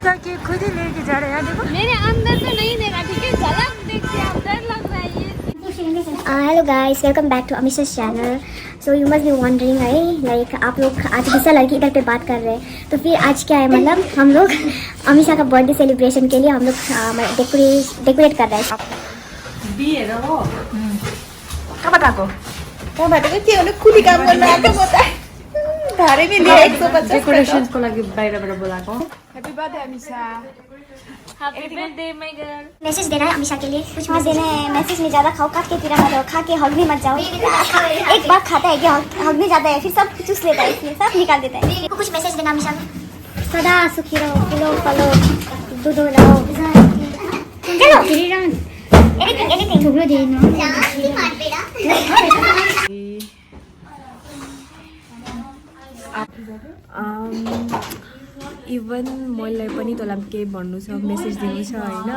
कि खुद ही लेके जा रहे हैं देखो। मेरे अंदर तो नहीं देगा, ठीक है, झलक देख के अब डर लग रहा है ये। Hello guys, welcome back to Amisha's channel. So you must be wondering like आप लोग आज दूसरा लड़की इधर पे बात कर रहे हैं, तो फिर आज क्या है, मतलब हम लोग अमीशा का बर्थडे सेलिब्रेशन के लिए हम लोग डेकोरेट कर रहे हैं। कहाँ बताको? वो बताको के उन्हें खुली काम गर्न आएको बताए धारे में लिए 150 डेकोरेशन को लागि बाहिरबाट बोलाको। Happy birthday Amisha. Happy birthday my girl. Message देना है अमीशा के लिए, कुछ मत देना है। मैसेज में ज़्यादा खाओ, काट के पीना मत जाओ, खा के हग भी मत जाओ। एक बार खाता है कि हग नहीं जाता है, फिर सब चूस लेता है, इसलिए सब निकाल देता है। कुछ मैसेज देना अमीशा को, सदा सुखी रहो, फूलो फलो दूधो रहो, चलो एनीथिंग एनीथिंग ठुलो देना। इभन मलाई पनि तँलाई केही भन्नु छ, मेसेज दिनु छ होइन।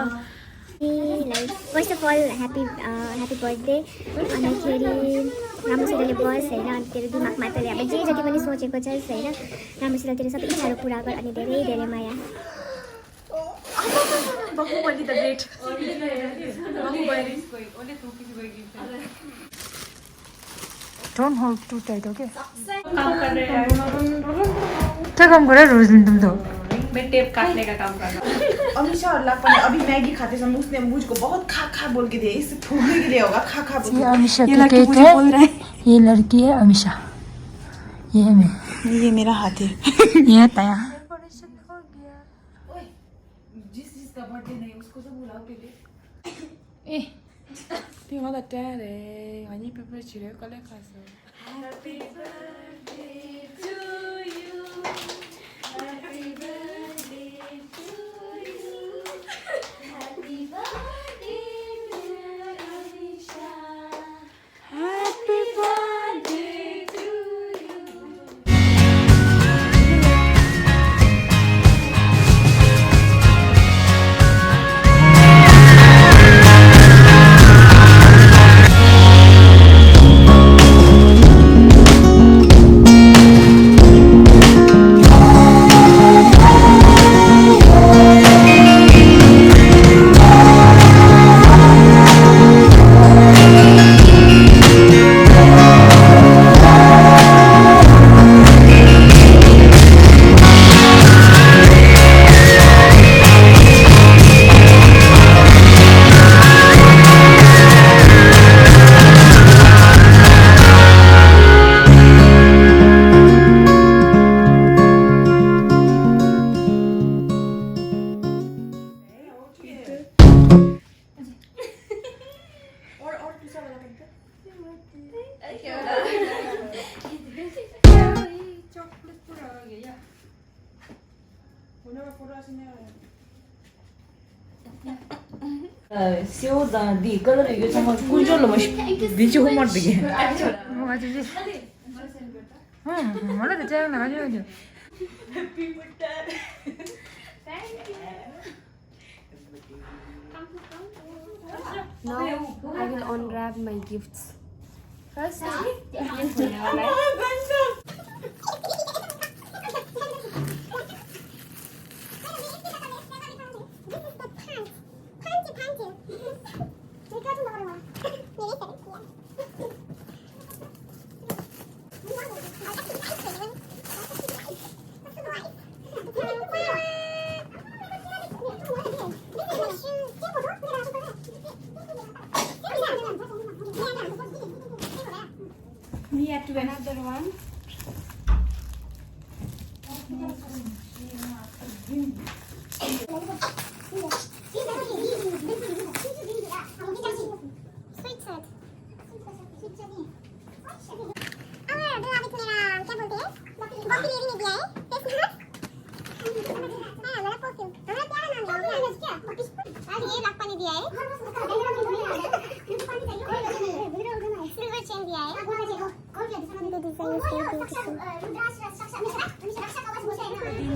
Like first of all happy birthday. अनिखेरि राम्रोसितले बस होइन, अनि तेरो दिमागमा तैँले अब जे जति पनि सोचेको छस् होइन, राम्रोसित तेरो सबै इच्छाहरू पुरा गर, अनि धेरै धेरै माया। Baahubali the great. Don't hold too tight, okay? क्या काम कर रहा है रोजलिन तुम तो? मैं टेप काटने का काम कर रहा हूँ। अमीशा और लापन अभी मैगी खाते समय उसने मुझको बहुत खा खा बोल के दिया, इससे फूलने के लिए होगा खा खा बोल के। ये अमीशा की केक है, ये लड़की है अमीशा, ये है मैं, ये मेरा हाथ है। ये है ताया। जिस जिसका बर्थडे नहीं उसको तो बुलाओ पहले। Pingo da tere, ani pepe chire kale kaso. Happy birthday to you. Happy birthday to you. Happy birthday dear Ameesha. Happy birthday to you. Sioda di kalau dia cuma kunjung loh mas, dia cuma mau pergi. Mau aja sih. Mana tu cakap nak aja aja. Happy birthday. Now I will unwrap my gifts. First, We have to another one.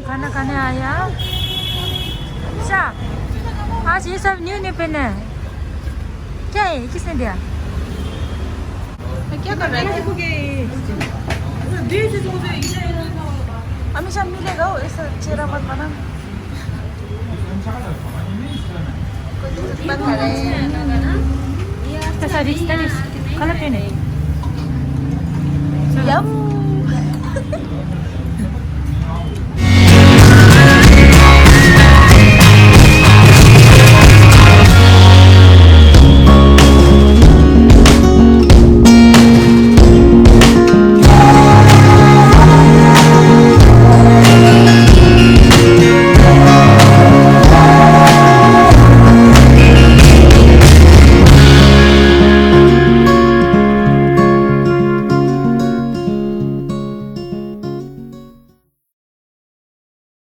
खाना खाने आया। अच्छा, आज ये सब new new pen है। क्या है? किसने दिया? क्या कर रहा है? अमीशा मिलेगा हो, ऐसा चेहरा मत बना। Sa distance. Kalap yun eh. Yum!